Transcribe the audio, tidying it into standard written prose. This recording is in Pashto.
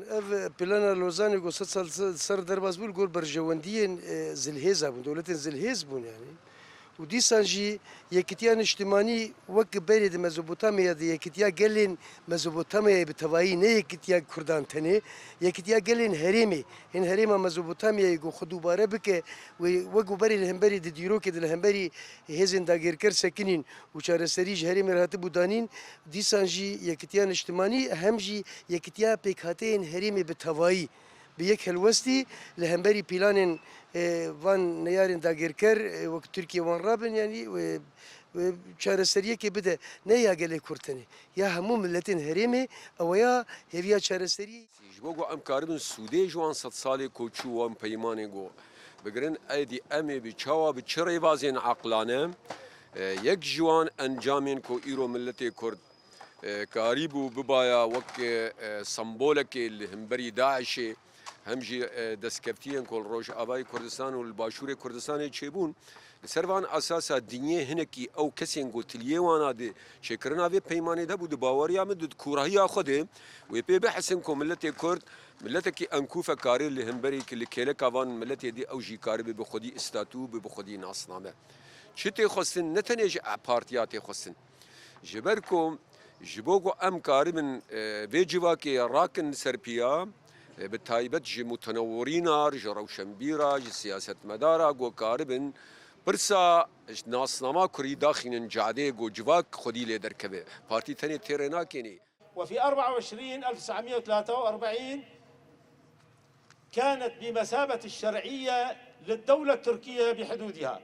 اف بلان لوزاني قو سر درباز بول قول برجوانديين زلهيزا بون دولة زلهيز بون يعني ودي سانجي يكتيان اجتماعي وك بيرد مزوبوتاميا دي يكتيا قلن مزوبوتاميا بتواي نه يكتيا كردان تني يكتيا قلن هريمي ان هريما مزوبوتاميا يقو خدو باره بك وقو بري الهمبري دي ديرو كده الهمبري هزن داغير كر سكنين وشار سريج هريمي راتبو دانين دي سانجي يكتيان اجتماعي همجي يكتيا بيكاتين هريمي بتواي بيك هلوستي لهمبري بلانن وان نيارن داغيركر وقت تركيا وان رابن يعني و چارەسەریە کې بده نه یا گله کورتنی یا همو ملتین هریمه او یا هویا چارەسەری جوگو ام کاربن سوده جوان 100 سال کوچو ام پیمانه گو بگرن ایدی امی بچاوا بچری وازین عقلانه یک جوان انجامین کو ایرو ملت کرد قریبو ببایا وک سمبولک الهمبری داعش همجی دستکفتین کل روش آبای کردستان و الباشور کردستان چیبون سروان اساسا دنیه هنکی او کسین گوتلیه وانا دی شکرنا وی پیمانه ده بود باوریا مد کوراهی خود و پی بحثن کو ملت کرد ملت کی انکوفه کاری لهمبری کی کله کاوان ملت دی او جی کاری به خودی استاتو به خودی ناسنامه چتی خصن نتنج پارتیات خصن جبرکم جبوگو ام کاری من ویجوا کی راکن سرپیا بالتايبت جي متنورين رج روشنبيرا جي سياسة مدارا جو كاربن برسا ناسناما كري داخل جعده جو جواك خدي لي دركبه بارتي ثاني تيرنا كيني وفي 24/1943 كانت بمثابة الشرعية للدولة التركية بحدودها